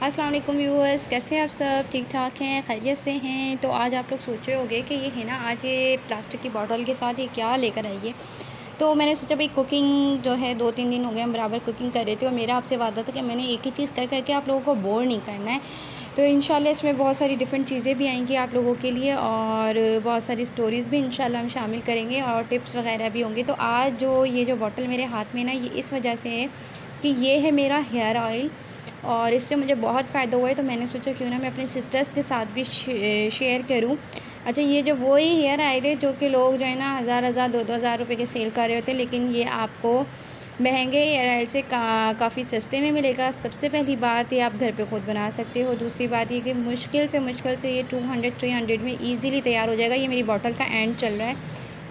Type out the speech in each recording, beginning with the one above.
अस्सलाम वालेकुम व्यूअर्स, कैसे हैं आप सब? ठीक ठाक हैं, खैरियत से हैं? तो आज आप लोग सोच रहे होंगे कि ये है ना, आज ये प्लास्टिक की बॉटल के साथ ये क्या लेकर आई है। तो मैंने सोचा भाई कुकिंग जो है 2-3 दिन हो गए हम बराबर कुकिंग कर रहे थे और मेरा आपसे वादा था कि मैंने एक ही चीज़ कर के आप लोगों को बोर नहीं करना है। तो इंशाल्लाह इसमें बहुत सारी डिफरेंट चीज़ें भी आएँगी आप लोगों के लिए और बहुत सारी स्टोरीज़ भी इंशाल्लाह हम शामिल करेंगे और टिप्स वगैरह भी होंगे। तो आज जो बॉटल मेरे हाथ में ना, ये इस वजह से है कि ये है मेरा हेयर ऑयल और इससे मुझे बहुत फ़ायदा हुआ है। तो मैंने सोचा क्यों ना मैं अपने सिस्टर्स के साथ भी शेयर करूँ। अच्छा, ये जो वही हेयर ऑयल है जो कि लोग जो है ना हज़ार 2-2 हज़ार रुपये के सेल कर रहे होते हैं, लेकिन ये आपको महंगे हेयर ऑयल से काफ़ी सस्ते में मिलेगा। सबसे पहली बात, ये आप घर पे खुद बना सकते हो। दूसरी बात ये कि मुश्किल से ये 200-300 में ईज़िली तैयार हो जाएगा। ये मेरी बॉटल का एंड चल रहा है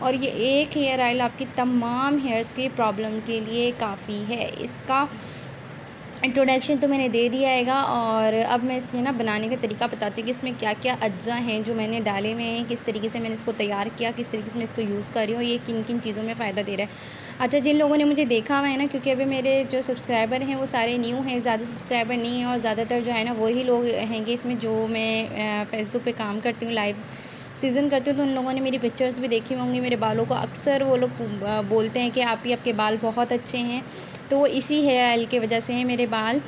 और ये एक हेयर ऑयल आपकी तमाम हेयर्स की प्रॉब्लम के लिए काफ़ी है। इसका इंट्रोडक्शन तो मैंने दे दिया हैगा और अब मैं इसमें ना बनाने का तरीका बताती हूँ कि इसमें क्या-क्या अज्जा हैं जो मैंने डाले हुए हैं, किस तरीके से मैंने इसको तैयार किया, किस तरीके से मैं इसको यूज़ कर रही हूँ, ये किन-किन चीज़ों में फ़ायदा दे रहा है। अच्छा, जिन लोगों ने मुझे देखा हुआ है ना, क्योंकि अभी मेरे जो सब्सक्राइबर हैं वो सारे न्यू हैं, ज़्यादा सब्सक्राइबर नहीं हैं और ज़्यादातर जो है ना वही लोग हैंगे इसमें जो मैं फ़ेसबुक पे काम करती हूँ, लाइव सीज़न करती हूँ। तो उन लोगों ने मेरी पिक्चर्स भी देखी होंगी मेरे बालों को। अक्सर वो लोग बोलते हैं कि आपके बाल बहुत अच्छे हैं। तो इसी हेयर ऑयल की वजह से हैं मेरे बाल,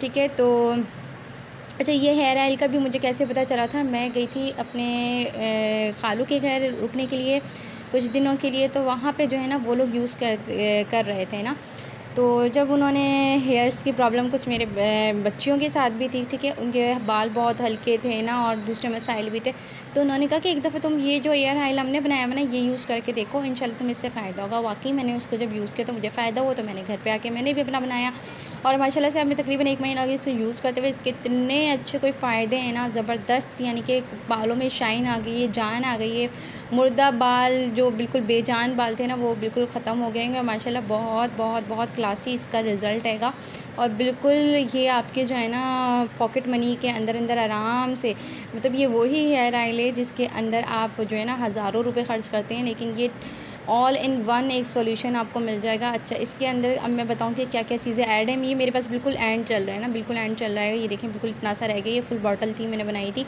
ठीक है। तो अच्छा, ये हेयर ऑयल का भी मुझे कैसे पता चला था, मैं गई थी अपने खालू के घर रुकने के लिए कुछ दिनों के लिए। तो वहाँ पे जो है ना वो लोग यूज़ कर रहे थे ना। तो जब उन्होंने हेयर्स की प्रॉब्लम कुछ मेरे बच्चियों के साथ भी थी, ठीक है, उनके बाल बहुत हल्के थे ना और दूसरे मसाइल भी थे। तो उन्होंने कहा कि एक दफ़ा तुम ये जो हेयर ऑयल हमने बनाया हुआ ना, ये यूज़ करके देखो, इंशाल्लाह तुम्हें इससे फ़ायदा होगा। वाक़ई मैंने उसको जब यूज़ किया तो मुझे फ़ायदा हुआ। तो मैंने घर पे आके मैंने भी अपना बनाया और माशाल्लाह से अब मैं तकरीबन 1 महीना हो गया इसे यूज़ करते हुए। इसके इतने अच्छे कोई फ़ायदे हैं ना, ज़बरदस्त, यानी कि बालों में शाइन आ गई है, जान आ गई है। मुर्दा बाल जो बिल्कुल बेजान बाल थे ना, वो बिल्कुल ख़त्म हो गए हैं। माशाल्लाह बहुत क्लासी इसका रिज़ल्ट हैगा और बिल्कुल ये आपके जो है ना पॉकेट मनी के अंदर आराम से, मतलब ये वही हेयर ऑयल है जिसके अंदर आप जो है ना हज़ारों रुपए ख़र्च करते हैं, लेकिन ये ऑल इन वन एक सॉल्यूशन आपको मिल जाएगा। अच्छा, इसके अंदर अब मैं बताऊँ कि क्या-क्या चीज़ें ऐड हैं। ये मेरे पास बिल्कुल एंड चल रहा है ना, बिल्कुल एंड चल रहा है। ये देखें, बिल्कुल इतना सा रह गया। ये फुल बॉटल थी, मैंने बनाई थी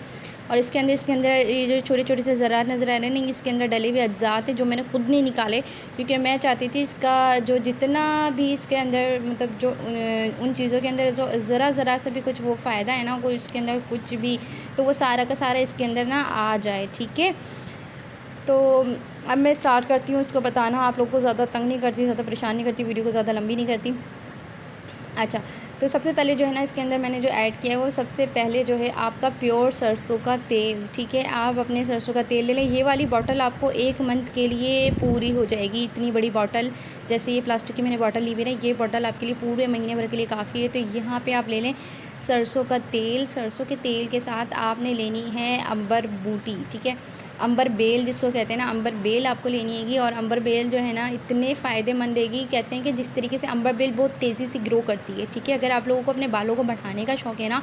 और इसके अंदर ये जो छोटे-छोटे से ज़रात नज़र आ रहे हैं ना, इसके अंदर डले हुए अज्जात हैं जो मैंने खुद नहीं निकाले, क्योंकि मैं चाहती थी इसका जो जितना भी इसके अंदर, मतलब जो उन चीज़ों के अंदर जो ज़रा सा भी कुछ वो फ़ायदा है ना, कोई इसके अंदर कुछ भी, तो वो सारा का सारा इसके अंदर ना आ जाए, ठीक है। तो अब मैं स्टार्ट करती हूँ इसको बताना। आप लोग को ज़्यादा तंग नहीं करती, ज़्यादा परेशान नहीं करती, वीडियो को ज़्यादा लंबी नहीं करती। अच्छा, तो सबसे पहले जो है ना इसके अंदर मैंने जो ऐड किया है, वो सबसे पहले जो है आपका प्योर सरसों का तेल, ठीक है। आप अपने सरसों का तेल ले लें। ये वाली बॉटल आपको 1 मंथ के लिए पूरी हो जाएगी। इतनी बड़ी बॉटल, जैसे ये प्लास्टिक की मैंने बॉटल ली हुई है, ये बॉटल आपके लिए पूरे महीने भर के लिए काफ़ी है। तो यहाँ पे आप ले लें सरसों का तेल। सरसों के तेल के साथ आपने लेनी है अंबर बूटी, ठीक है। अंबर बेल जिसको कहते हैं ना, अंबर बेल आपको लेनी हैगी और अंबर बेल जो है ना इतने फ़ायदेमंद देगी। कहते हैं कि जिस तरीके से अंबर बेल बहुत तेज़ी से ग्रो करती है, ठीक है। अगर आप लोगों को अपने बालों को बढ़ाने का शौक़ है ना,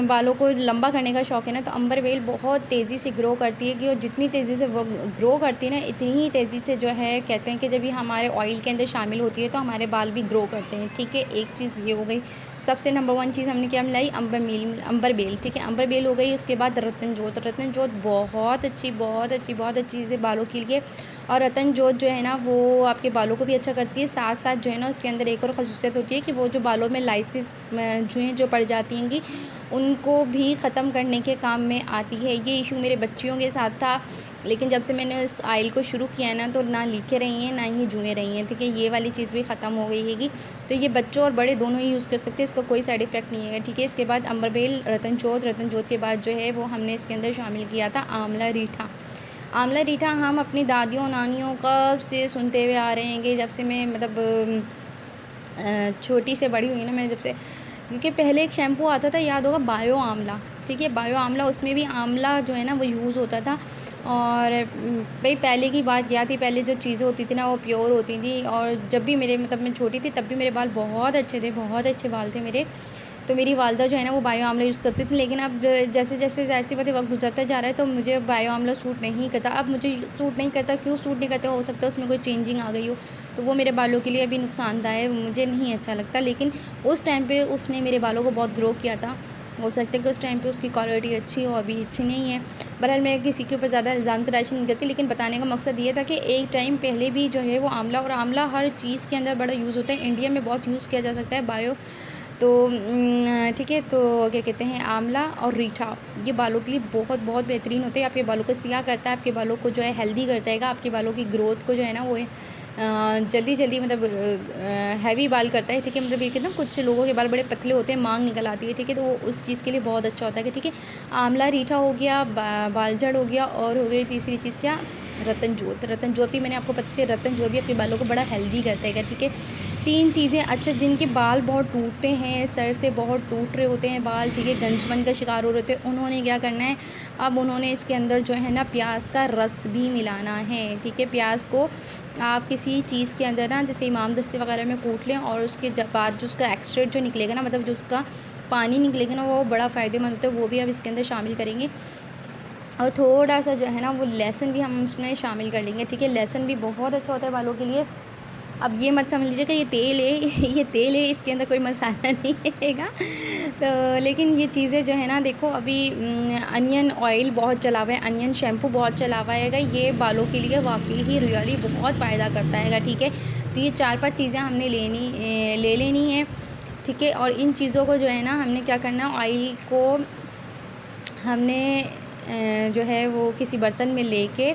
बालों को लंबा करने का शौक़ है ना, तो अंबर बेल बहुत तेज़ी से ग्रो करती है कि और जितनी तेज़ी से वो ग्रो करती है ना, इतनी ही तेज़ी से जो है कहते हैं कि जब ये हमारे ऑयल के अंदर शामिल होती है तो हमारे बाल भी ग्रो करते हैं, ठीक है। एक चीज़ ये हो गई। सबसे नंबर 1 चीज़ हमने क्या मिलाई, अंबर बेल, ठीक है। अंबर बेल हो गई। उसके बाद रतन जोत बहुत अच्छी चीज़ है बालों के लिए। और रतन जोत जो है ना वो आपके बालों को भी अच्छा करती है। साथ साथ जो है ना उसके अंदर एक और ख़ासियत होती है कि वो जो बालों में लाइसिस जुएँ जो पड़ जाती हैंगी, उनको भी ख़त्म करने के काम में आती है। ये इशू मेरे बच्चियों के साथ था, लेकिन जब से मैंने उस ऑयल को शुरू किया है ना, तो ना लीकें रही हैं, ना ही जुएँ रही हैं, ठीक है। ये वाली चीज़ भी ख़त्म हो गई हैगी। तो ये बच्चों और बड़े दोनों ही यूज़ कर सकते हैं, इसका कोई साइड इफ़ेक्ट नहीं है, ठीक है। इसके बाद अंबर बेल, रतन जोत के बाद जो है वो हमने इसके अंदर शामिल किया था आंवला रीठा। आंवला रीठा हम अपनी दादियों नानियों कब से सुनते हुए आ रहे हैं कि जब से मैं मतलब छोटी से बड़ी हुई ना, मैंने जब से, क्योंकि पहले एक शैम्पू आता था, याद होगा, बायो आंवला, ठीक है। बायो आंवला, उसमें भी आंवला जो है ना वो यूज़ होता था। और भाई पहले की बात क्या थी, पहले जो चीज़ें होती थी ना वो प्योर होती थी। और जब भी मेरे मतलब मैं छोटी थी तब भी मेरे बाल बहुत अच्छे थे, बहुत अच्छे बाल थे मेरे। तो मेरी वालदा जो है ना वो बायो आंवला यूज़ करती थी, लेकिन अब जैसे ज़ाहिर-सी बात है वक्त गुजरता जा रहा है तो मुझे बायो आंवला सूट नहीं करता। अब मुझे सूट नहीं करता, क्यों सूट नहीं करता, हो सकता है उसमें कोई चेंजिंग आ गई हो। तो तो वो मेरे बालों के लिए अभी नुकसानदायक मुझे नहीं अच्छा लगता। लेकिन उस टाइम पे उसने मेरे बालों को बहुत ग्रो किया था। हो सकता है कि उस टाइम पे उसकी क्वालिटी अच्छी हो, अभी अच्छी नहीं है। बहरहाल मैं किसी के ऊपर ज़्यादा इल्ज़ाम तराशी नहीं करती, लेकिन बताने का मकसद ये था कि एक टाइम पहले भी जो है वो आंवला, और आंवला हर चीज़ के अंदर बड़ा यूज़ होता है, इंडिया में बहुत यूज़ किया जा सकता है बायो। तो ठीक है, तो क्या कहते हैं, आंवला और रीठा ये बालों के लिए बहुत बहुत बेहतरीन होते हैं। आपके बालों को सियाह करता है, आपके बालों को जो है हेल्दी करता है, आपके बालों की ग्रोथ को जो है ना वो जल्दी जल्दी मतलब हैवी बाल करता है। ठीक है, मतलब ये कि ना कुछ लोगों के बाल बड़े पतले होते हैं, मांग निकल आती है। ठीक है, तो वो उस चीज़ के लिए बहुत अच्छा होता है कि ठीक है, आंवला रीठा हो गया, बाल जड़ हो गया, और हो गई तीसरी चीज़ क्या, रतन ज्योत। रतन ज्योति मैंने आपको पता है, रतन ज्योति आपके बालों को बड़ा हेल्दी करता है। ठीक है, 3 चीज़ें। अच्छा, जिनके बाल बहुत टूटते हैं, सर से बहुत टूट रहे होते हैं बाल, ठीक है, गंजपन का शिकार हो रहे होते हैं, उन्होंने क्या करना है, अब उन्होंने इसके अंदर जो है ना प्याज का रस भी मिलाना है। ठीक है, प्याज को आप किसी चीज़ के अंदर ना, जैसे इमाम दस्ते वगैरह में कूट लें, और उसके बाद जो उसका एक्सट्रैक्ट जो निकलेगा ना, मतलब जो उसका पानी निकलेगा ना, वो बड़ा फ़ायदेमंद होता है, वो भी अब इसके अंदर शामिल करेंगे। और थोड़ा सा जो है ना वो लहसुन भी हम उसमें शामिल कर लेंगे। ठीक है, लहसुन भी बहुत अच्छा होता है बालों के लिए। अब ये मत समझ लीजिए कि ये तेल है ये तेल है, इसके अंदर कोई मसाला नहीं रहेगा। तो लेकिन ये चीज़ें जो है ना, देखो अभी अनियन ऑयल बहुत चला हुआ है, अनियन शैम्पू बहुत चला हुआ है, ये बालों के लिए वाकई ही रियली बहुत फ़ायदा करता है। ठीक है, तो ये 4-5 चीज़ें हमने ले लेनी है। ठीक है, और इन चीज़ों को जो है ना हमने क्या करना है, ऑयल को हमने जो है वो किसी बर्तन में लेके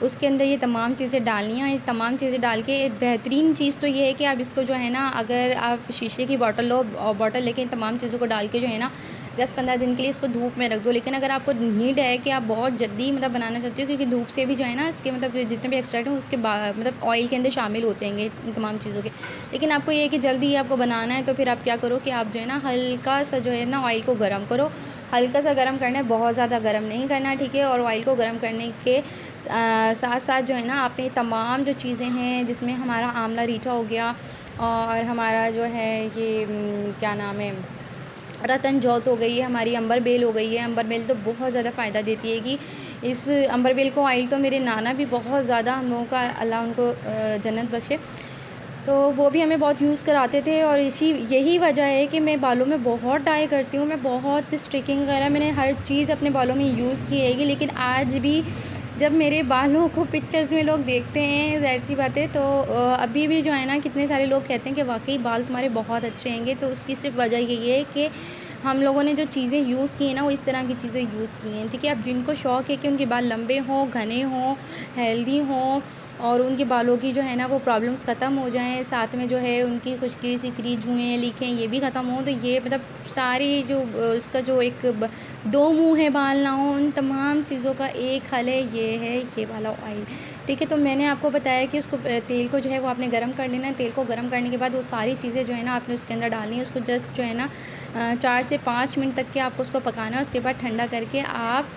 उसके अंदर ये तमाम चीज़ें डालनी हैं, और ये तमाम चीज़ें डाल के बेहतरीन चीज़ तो ये है कि आप इसको जो है ना, अगर आप शीशे की बॉटल लो, बॉटल लेके इन तमाम चीज़ों को डाल के जो है ना 10-15 दिन के लिए इसको धूप में रख दो। लेकिन अगर आपको नीड है कि आप बहुत जल्दी मतलब बनाना चाहते हो, क्योंकि धूप से भी जो है ना इसके मतलब जितने भी एक्सट्रैक्ट हैं उसके मतलब ऑयल के अंदर शामिल होते हैं इन तमाम चीज़ों के। लेकिन आपको ये है कि जल्दी आपको बनाना है, तो फिर आप क्या करो कि आप जो है ना हल्का सा जो है ना ऑयल को गर्म करो। हल्का सा गर्म करना है, बहुत ज़्यादा गर्म नहीं करना। ठीक है, और ऑयल को गर्म करने के साथ साथ जो है ना आपने तमाम जो चीज़ें हैं, जिसमें हमारा आंवला रीठा हो गया, और हमारा जो है ये क्या नाम है, रतन ज्योत हो गई है, हमारी अंबर बेल हो गई है। अंबर बेल तो बहुत ज़्यादा फ़ायदा देती है कि इस अंबर बेल को ऑयल तो मेरे नाना भी बहुत ज़्यादा, हम लोगों का अल्लाह उनको जन्नत बख्शे, तो वो भी हमें बहुत यूज़ कराते थे। और यही वजह है कि मैं बालों में बहुत डाई करती हूँ, मैं बहुत स्ट्रिकिंग वगैरह मैंने हर चीज़ अपने बालों में यूज़ की है। लेकिन आज भी जब मेरे बालों को पिक्चर्स में लोग देखते हैं, ज़ाहिर सी बात है, तो अभी भी जो है ना कितने सारे लोग कहते हैं कि वाकई बाल तुम्हारे बहुत अच्छे हैंगे। तो उसकी सिर्फ वजह यही है कि हम लोगों ने जो चीज़ें यूज़ की हैं ना, वो इस तरह की चीज़ें यूज़ की हैं। ठीक है, अब जिनको शौक़ है कि उनके बाल लंबे हों, घने हों, हेल्दी हों, और उनके बालों की जो है ना वो प्रॉब्लम्स ख़त्म हो जाएं, साथ में जो है उनकी खुश्की, सिकरी, जुएँ, लीखें ये भी ख़त्म हों, तो ये मतलब सारी जो उसका जो एक दो मुँह है बाल ना हो, उन तमाम चीज़ों का एक हल है, ये वाला ऑयल। ठीक है, तो मैंने आपको बताया कि उसको तेल को जो है वो आपने गर्म कर लेना है। तेल को गर्म करने के बाद वो सारी चीज़ें जो है ना आपने उसके अंदर डालनी है। उसको जस्ट जो है ना 4 से 5 मिनट तक के आपको उसको पकाना है। उसके बाद ठंडा करके आप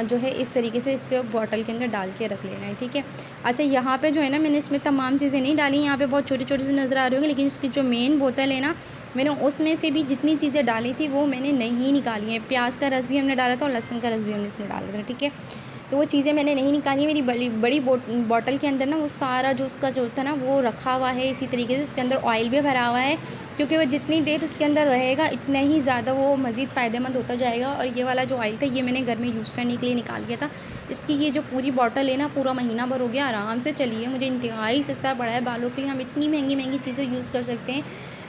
जो है इस तरीके से इसके बॉटल के अंदर डाल के रख लेना है। ठीक है, अच्छा यहाँ पे जो है ना मैंने इसमें तमाम चीज़ें नहीं डाली, यहाँ पे बहुत छोटी-छोटी सी नज़र आ रही होंगी, लेकिन इसकी जो मेन बोतल है ना, मैंने उसमें से भी जितनी चीज़ें डाली थी वो मैंने नहीं निकाली हैं। प्याज़ का रस भी हमने डाला था और लहसुन का रस भी हमने इसमें डाला था। ठीक है, तो वो चीज़ें मैंने नहीं निकाली। मेरी बड़ी बॉटल के अंदर ना वो सारा जो उसका जो था ना वो रखा हुआ है इसी तरीके से। उसके अंदर ऑयल भी भरा हुआ है, क्योंकि वो जितनी देर उसके अंदर रहेगा इतना ही ज़्यादा वो मज़ीद फ़ायदेमंद होता जाएगा। और ये वाला जो ऑयल था ये मैंने घर में यूज़ करने के लिए निकाल लिया था। इसकी ये जो पूरी बॉटल है ना पूरा महीना भर हो गया आराम से चली है। मुझे इंतहाई सस्ता पड़ा है बालों के लिए। हम इतनी महंगी महंगी चीज़ें यूज़ कर सकते हैं,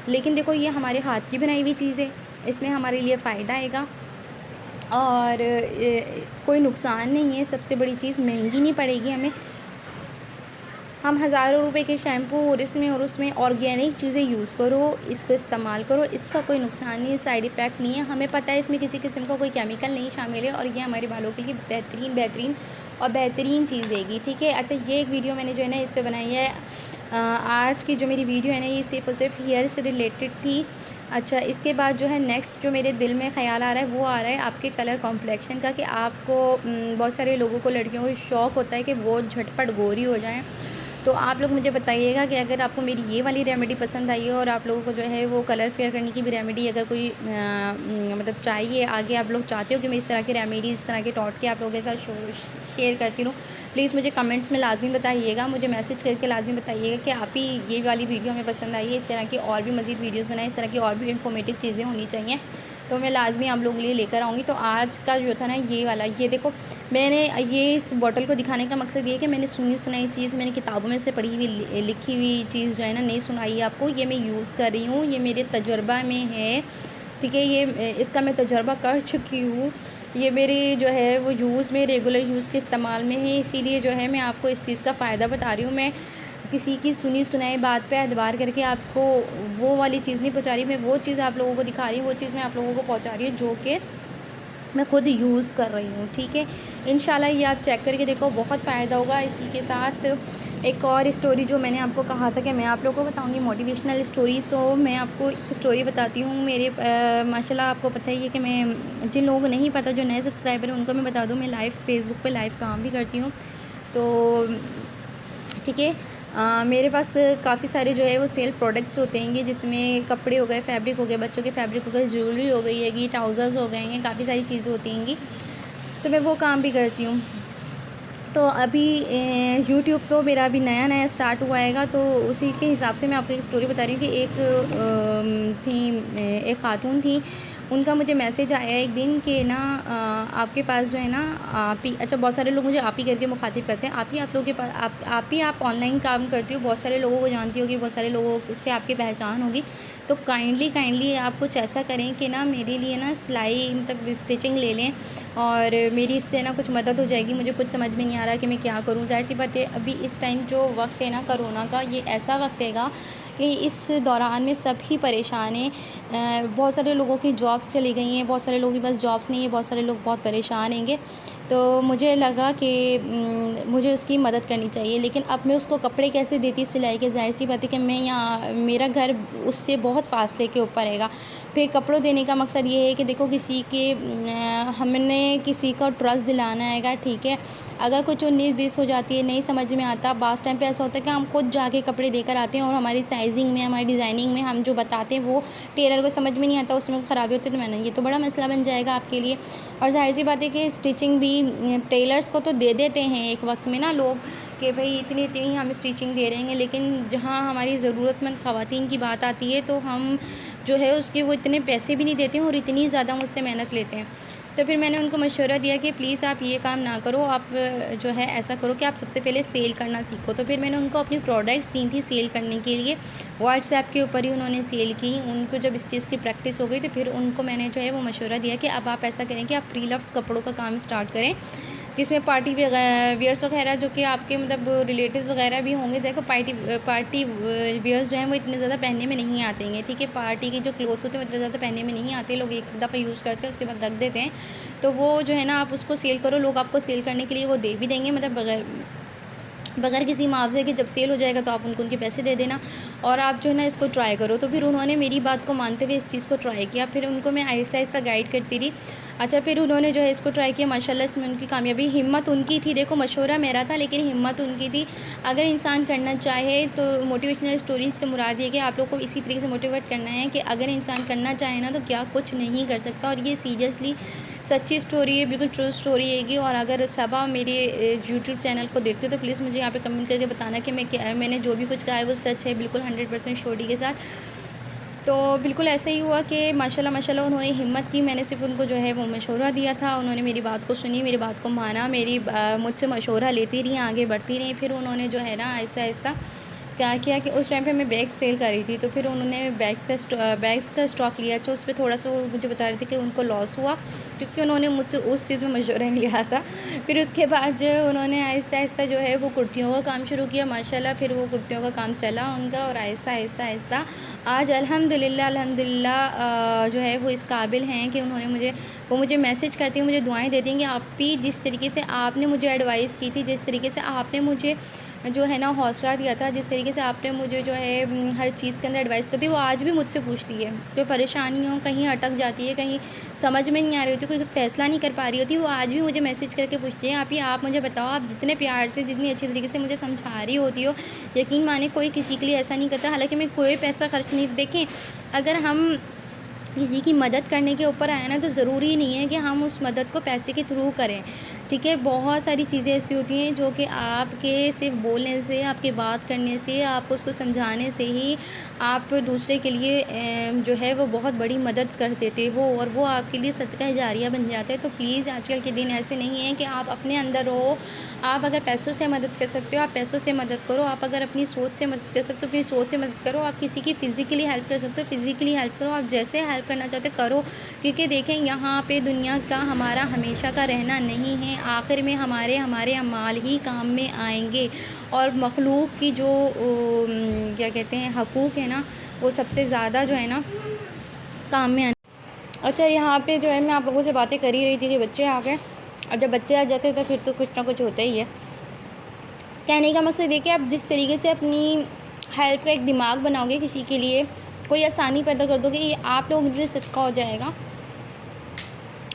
लेकिन देखो ये हमारे हाथ की बनाई हुई चीज़ है, इसमें हमारे लिए फ़ायदा आएगा और कोई नुकसान नहीं है। सबसे बड़ी चीज़ महंगी नहीं पड़ेगी हमें। हम हज़ारों रुपए के शैम्पू और उसमें ऑर्गेनिक चीज़ें यूज़ करो, इसको इस्तेमाल करो, इसका कोई नुकसान नहीं है, साइड इफ़ेक्ट नहीं है। हमें पता है इसमें किसी किस्म का कोई केमिकल नहीं शामिल है, और ये हमारे बालों के लिए बेहतरीन चीज़ देगी। ठीक है, अच्छा ये एक वीडियो मैंने जो है ना इस पे बनाई है। आज की जो मेरी वीडियो है ना ये सिर्फ़ और सिर्फ हेयर से रिलेटेड थी। अच्छा, इसके बाद जो है नेक्स्ट जो मेरे दिल में ख़्याल आ रहा है वो आ रहा है आपके कलर कॉम्प्लेक्शन का, कि आपको बहुत सारे लोगों को, लड़कियों को शौक़ होता है कि वो झटपट गोरी हो जाएँ। तो आप लोग मुझे बताइएगा कि अगर आपको मेरी ये वाली रेमेडी पसंद आई हो, और आप लोगों को जो है वो कलर फेयर करने की भी रेमेडी अगर कोई मतलब चाहिए, आगे आप लोग चाहते हो कि मैं इस तरह की रेमेडी, इस तरह के टॉटके आप लोगों के साथ शेयर करती रहूँ, प्लीज़ मुझे कमेंट्स में लाजमी बताइएगा, मुझे मैसेज करके लाजमी बताइएगा कि आप ही ये वाली वीडियो हमें पसंद आई है, इस तरह की और भी मज़ीद वीडियोज़ बनाएं, इस तरह की और भी इन्फॉर्मेटिव चीज़ें होनी चाहिए, तो मैं लाजमी आप लोगों के लिए लेकर आऊँगी। तो आज का जो था ना ये वाला, ये देखो मैंने ये इस बॉटल को दिखाने का मकसद ये है कि मैंने सुनी सुनाई चीज़, मैंने किताबों में से पढ़ी हुई लिखी हुई चीज़ जो है ना नहीं सुनाई है आपको, ये मैं यूज़ कर रही हूँ, ये मेरे तजुर्बा में है, ठीक है। ये इसका मैं तजुर्बा कर चुकी हूँ, ये मेरे जो है वो यूज़ में, रेगुलर यूज़ के इस्तेमाल में है, इसीलिए जो है मैं आपको इस चीज़ का फ़ायदा बता रही हूँ। मैं किसी की सुनी सुनाई बात पे एतबार करके आपको वो वाली चीज़ नहीं पहुँचा रही, मैं वो चीज़ आप लोगों को दिखा रही हूँ, वो चीज़ मैं आप लोगों को पहुँचा रही हूँ जो कि मैं खुद यूज़ कर रही हूँ, ठीक है। इंशाल्लाह ये आप चेक करके देखो, बहुत फ़ायदा होगा। इसी के साथ एक और स्टोरी जो मैंने आपको कहा था कि मैं आप लोगों को बताऊँगी मोटिवेशनल स्टोरीज़, तो मैं आपको एक स्टोरी बताती हूँ। मेरे माशाल्लाह आपको पता ही है कि मैं, जिन लोगों को नहीं पता, जो नए सब्सक्राइबर हैं उनको मैं बता दूँ, मैं लाइव फेसबुक पे लाइव काम भी करती हूँ, तो ठीक है। मेरे पास काफ़ी सारे जो है वो सेल प्रोडक्ट्स होते हैं, जिसमें कपड़े हो गए, फैब्रिक हो गए, बच्चों के फैब्रिक हो गए, ज्वेलरी हो गई हैगी, ट्राउज़र्स हो गए हैं, काफ़ी सारी चीज़ें होती हैं, तो मैं वो काम भी करती हूँ। तो अभी यूट्यूब तो मेरा अभी नया नया स्टार्ट हुआ हैगा, तो उसी के हिसाब से मैं आपको एक स्टोरी बता रही हूँ कि एक खातून थी, उनका मुझे मैसेज आया एक दिन कि ना आपके पास जो है ना आप ही, अच्छा बहुत सारे लोग मुझे आप ही करके मुखातिब करते हैं, आप लोगों के पास आप ऑनलाइन काम करती हो, बहुत सारे लोगों को जानती होगी, बहुत सारे लोगों से आपकी पहचान होगी, तो काइंडली आप कुछ ऐसा करें कि ना मेरे लिए ना सिलाई मतलब स्टिचिंग ले लें, और मेरी इससे ना कुछ मदद हो जाएगी। मुझे कुछ समझ में नहीं आ रहा कि मैं क्या करूँ। ज़ाहिर सी बात है अभी इस टाइम जो वक्त है ना कोरोना का, ये ऐसा वक्त हैगा कि इस दौरान में सब ही परेशान हैं। बहुत सारे लोगों की जॉब्स चली गई हैं, बहुत सारे लोगों के पास जॉब्स नहीं है, बहुत सारे लोग बहुत परेशान हैंगे। तो मुझे लगा कि मुझे उसकी मदद करनी चाहिए, लेकिन अब मैं उसको कपड़े कैसे देती सिलाई के, ज़ाहिर सी बात है कि मैं यहाँ, मेरा घर उससे बहुत फासले के ऊपर हैगा। फिर कपड़ों देने का मकसद ये है कि देखो किसी के हमने किसी का ट्रस्ट दिलाना हैगा, ठीक है। अगर कुछ 19-20 हो जाती है, नहीं समझ में आता, बाज़ टाइम पे ऐसा होता है कि हम खुद जाके कपड़े देकर आते हैं और हमारी साइजिंग में, हमारी डिज़ाइनिंग में हम जो बताते हैं वो टेलर को समझ में नहीं आता, उसमें ख़राबी होती है, तो मैंने ये तो बड़ा मसला बन जाएगा आपके लिए। और ज़ाहिर सी बात है कि स्टिचिंग भी टेलर्स को तो दे देते हैं एक वक्त में ना लोग, कि भाई इतनी इतनी हम स्टिचिंग दे रहे हैं, लेकिन जहाँ हमारी ज़रूरतमंद ख़वातीन की बात आती है तो हम जो है उसके वो इतने पैसे भी नहीं देते हैं और इतनी ज़्यादा मुझसे मेहनत लेते हैं। तो फिर मैंने उनको मशवरा दिया कि प्लीज़ आप ये काम ना करो, आप जो है ऐसा करो कि आप सबसे पहले सेल करना सीखो। तो फिर मैंने उनको अपनी प्रोडक्ट्स दी थी सेल करने के लिए, व्हाट्सएप के ऊपर ही उन्होंने सेल की। उनको जब इस चीज़ की प्रैक्टिस हो गई तो फिर उनको मैंने जो है वो मशवरा दिया कि अब आप ऐसा करें कि आप प्री लव्ड कपड़ों का काम स्टार्ट करें, जिसमें पार्टी वियर्स वगैरह जो कि आपके मतलब रिलेटिव्स वगैरह भी होंगे। देखो पार्टी वियर्स जो हैं वो इतने ज़्यादा पहनने में नहीं आते हैं, ठीक है। पार्टी के जो क्लोथ्स होते हैं वो इतने ज़्यादा पहनने में नहीं आते, लोग एक दफ़ा यूज़ करते हैं उसके बाद रख देते हैं। तो वो जो है ना आप उसको सेल करो, लोग आपको सेल करने के लिए वो दे भी देंगे, मतलब बगैर किसी मुआवजे के। जब सेल हो जाएगा तो आप उनको उनके पैसे दे देना, और आप जो है ना इसको ट्राई करो। तो फिर उन्होंने मेरी बात को मानते हुए इस चीज़ को ट्राई किया, फिर उनको मैं आहिस्ता आहिस्ता गाइड करती रही। अच्छा फिर उन्होंने जो है इसको ट्राई किया, माशाल्लाह इसमें उनकी कामयाबी, हिम्मत उनकी थी। देखो मशवरा मेरा था लेकिन हिम्मत उनकी थी। अगर इंसान करना चाहे तो मोटिवेशनल स्टोरीज से मुराद ये कि आप लोग को इसी तरीके से मोटिवेट करना है कि अगर इंसान करना चाहे ना तो क्या कुछ नहीं कर सकता। और ये सीरियसली सच्ची स्टोरी है, बिल्कुल ट्रू स्टोरी हैगी। और अगर सब आप मेरे यूट्यूब चैनल को देखते हो तो प्लीज़ मुझे यहाँ पे कमेंट करके बताना कि मैंने जो भी कुछ कहा है वो सच है, बिल्कुल 100% श्योरिटी के साथ। तो बिल्कुल ऐसा ही हुआ कि माशाल्लाह माशाल्लाह उन्होंने हिम्मत की। मैंने सिर्फ उनको जो है वो मशवरा दिया था, उन्होंने मेरी बात को सुनी, मेरी बात को माना, मुझसे मशवरा लेती रही, आगे बढ़ती रही। फिर उन्होंने जो है ना आहिस्ता आहिस्ता क्या किया कि उस टाइम पे मैं बैग सेल कर रही थी, तो फिर उन्होंने बैग्स का स्टॉक लिया। अच्छा उस पर थोड़ा सा वो मुझे बता रहे थे कि उनको लॉस हुआ, क्योंकि उन्होंने मुझसे उस चीज़ में मशवरा नहीं लिया था। फिर उसके बाद जो उन्होंने आहिस्ता आहिस्ता जो है वो कुर्तियों का काम शुरू किया, माशाल्लाह। फिर वो कुर्तियों का काम चला उनका, और आहिस्ता आहिस्ता आहिस्ता आज अल्हम्दुलिल्लाह जो है वो इस काबिल हैं कि वो मुझे मैसेज करती हैं, मुझे दुआएं देती हैं कि आप भी जिस तरीके से आपने मुझे एडवाइस की थी, जिस तरीके से आपने मुझे जो है ना हौसला दिया था, जिस तरीके से आपने मुझे जो है हर चीज़ के अंदर एडवाइस करती है, वो आज भी मुझसे पूछती है। जो परेशानियों कहीं अटक जाती है, कहीं समझ में नहीं आ रही होती, कोई फ़ैसला नहीं कर पा रही होती, वो आज भी मुझे मैसेज करके पूछती है आप मुझे बताओ, आप जितने प्यार से, जितनी अच्छी तरीके से मुझे समझा रही होती हो, यकीन माने कोई किसी के लिए ऐसा नहीं करता। हालाँकि मैं कोई पैसा खर्च नहीं, देखें अगर हम किसी की मदद करने के ऊपर आए ना तो ज़रूरी नहीं है कि हम उस मदद को पैसे के थ्रू करें। ठीक है। बहुत सारी चीज़ें ऐसी होती हैं जो कि आपके सिर्फ बोलने से, आपके बात करने से, आप उसको समझाने से ही आप दूसरे के लिए जो है वो बहुत बड़ी मदद कर देते हो और वो आपके लिए सदका जारिया बन जाता है। तो प्लीज़ आजकल के दिन ऐसे नहीं हैं कि आप अपने अंदर हो। आप अगर पैसों से मदद कर सकते हो, आप पैसों से मदद करो। आप अगर अपनी सोच से मदद कर सकते हो, अपनी सोच से मदद करो। आप किसी की फ़िज़िकली हेल्प कर सकते हो, फ़िज़िकली हेल्प करो। आप जैसे हेल्प करना चाहते हो करो, क्योंकि देखें यहाँ पे दुनिया का हमारा हमेशा का रहना नहीं है। आखिर में हमारे अमाल ही काम में आएंगे और मखलूक की जो क्या कहते हैं हकूक़ है ना, वो सबसे ज़्यादा जो है ना काम में आने। अच्छा, यहाँ पे जो है मैं आप लोगों से बातें कर ही रही थी कि बच्चे आ गए, और जब बच्चे आ जाते हैं तो फिर तो कुछ ना कुछ होता ही है। कहने का मकसद ये कि आप जिस तरीके से अपनी हेल्प का एक दिमाग बनाओगे, किसी के लिए कोई आसानी पैदा कर दोगे, ये आप लोगों के लिए सदका हो जाएगा।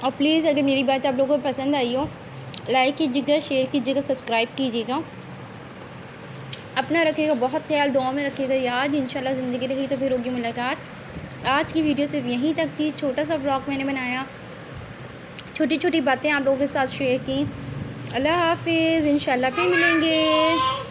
और प्लीज़ अगर मेरी बात आप लोगों को पसंद आई हो, लाइक कीजिएगा, शेयर कीजिएगा, सब्सक्राइब कीजिएगा। अपना रखिएगा बहुत ख्याल, दुआ में रखिएगा याद। इंशाल्लाह ज़िंदगी रही तो फिर होगी मुलाकात। आज की वीडियो सिर्फ यहीं तक थी। छोटा सा व्लॉग मैंने बनाया, छोटी छोटी बातें आप लोगों के साथ शेयर की। अल्लाह हाफिज़, इंशाल्लाह फिर मिलेंगे।